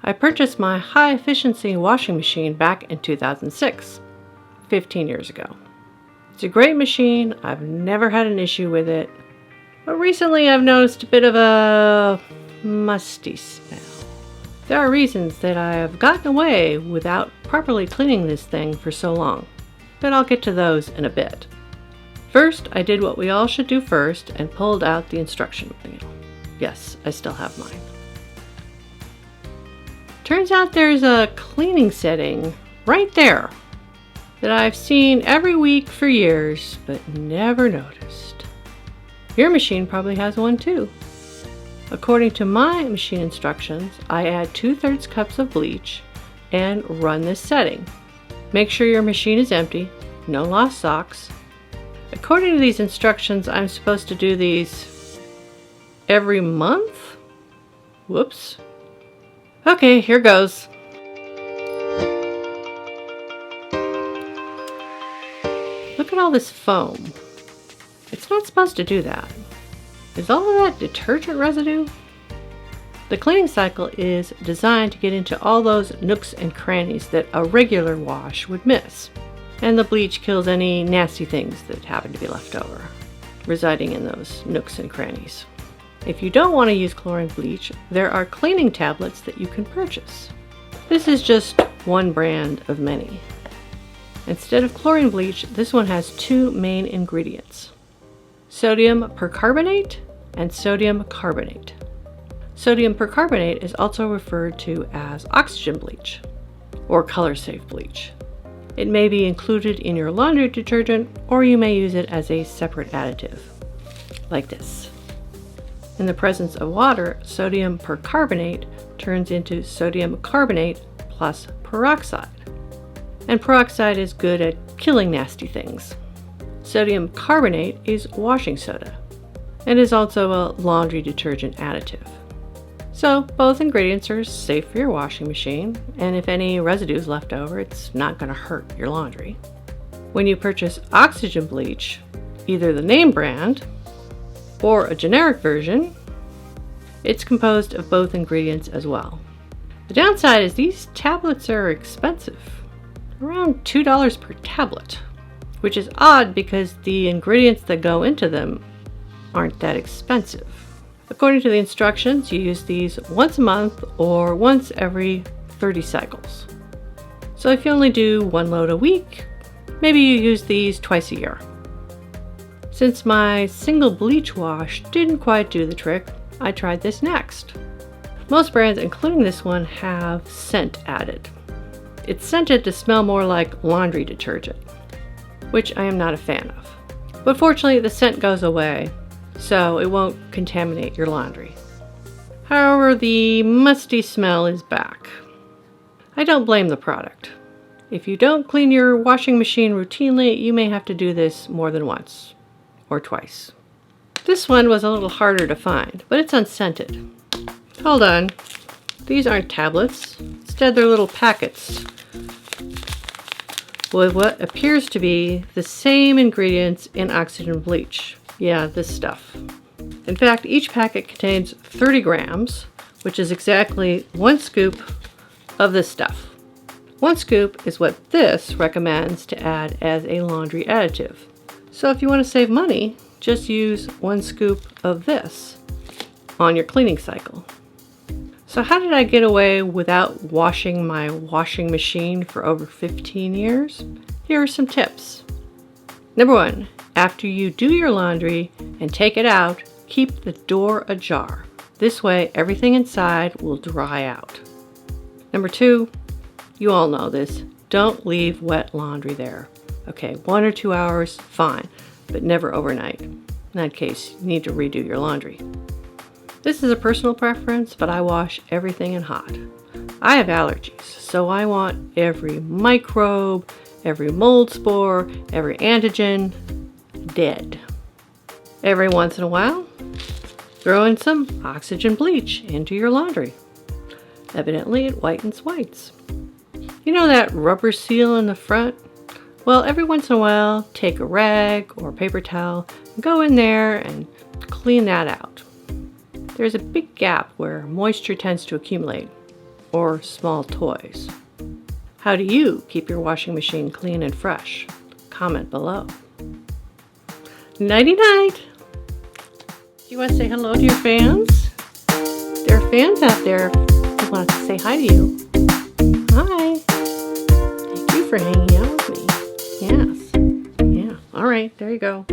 I purchased my high-efficiency washing machine back in 2006, 15 years ago. It's a great machine. I've never had an issue with it. But recently I've noticed a bit of a musty smell. There are reasons that I have gotten away without properly cleaning this thing for so long, but I'll get to those in a bit. First, I did what we all should do first and pulled out the instruction manual. Yes, I still have mine. Turns out there's a cleaning setting right there that I've seen every week for years, but never noticed. Your machine probably has one too. According to my machine instructions, I add 2/3 cups of bleach and run this setting. Make sure your machine is empty, no lost socks. According to these instructions, I'm supposed to do these every month? Whoops. Okay, here goes. Look at all this foam. It's not supposed to do that. Is all of that detergent residue? The cleaning cycle is designed to get into all those nooks and crannies that a regular wash would miss. And the bleach kills any nasty things that happen to be left over, residing in those nooks and crannies. If you don't want to use chlorine bleach, there are cleaning tablets that you can purchase. This is just one brand of many. Instead of chlorine bleach, this one has 2 main ingredients: sodium percarbonate and sodium carbonate. Sodium percarbonate is also referred to as oxygen bleach or color-safe bleach. It may be included in your laundry detergent, or you may use it as a separate additive, like this. In the presence of water, sodium percarbonate turns into sodium carbonate plus peroxide. And peroxide is good at killing nasty things. Sodium carbonate is washing soda and is also a laundry detergent additive. So both ingredients are safe for your washing machine, and if any residue is left over, it's not going to hurt your laundry. When you purchase oxygen bleach, either the name brand or a generic version, it's composed of both ingredients as well. The downside is these tablets are expensive, around $2 per tablet, which is odd because the ingredients that go into them aren't that expensive. According to the instructions, you use these once a month or once every 30 cycles. So if you only do 1 load a week, maybe you use these twice a year. Since my single bleach wash didn't quite do the trick, I tried this next. Most brands, including this one, have scent added. It's scented to smell more like laundry detergent, which I am not a fan of. But fortunately, the scent goes away, so it won't contaminate your laundry. However, the musty smell is back. I don't blame the product. If you don't clean your washing machine routinely, you may have to do this more than once or twice. This one was a little harder to find, but it's unscented. Hold on. These aren't tablets. Instead, they're little packets with what appears to be the same ingredients in oxygen bleach. Yeah, this stuff. In fact, each packet contains 30 grams, which is exactly 1 scoop of this stuff. 1 scoop is what this recommends to add as a laundry additive. So if you want to save money, just use 1 scoop of this on your cleaning cycle. So how did I get away without washing my washing machine for over 15 years? Here are some tips. Number 1, after you do your laundry and take it out, keep the door ajar. This way, everything inside will dry out. Number 2, you all know this, don't leave wet laundry there. Okay, 1 or 2 hours, fine, but never overnight. In that case, you need to redo your laundry. This is a personal preference, but I wash everything in hot. I have allergies, so I want every microbe, every mold spore, every antigen dead. Every once in a while, throw in some oxygen bleach into your laundry. Evidently, it whitens whites. You know that rubber seal in the front? Well, every once in a while, take a rag or paper towel and go in there and clean that out. There's a big gap where moisture tends to accumulate. or small toys? How do you keep your washing machine clean and fresh? Comment below. Nighty-night! Do you want to say hello to your fans? There are fans out there who want to say hi to you. Hi! Thank you for hanging out with me. Yes. Yeah. All right. There you go.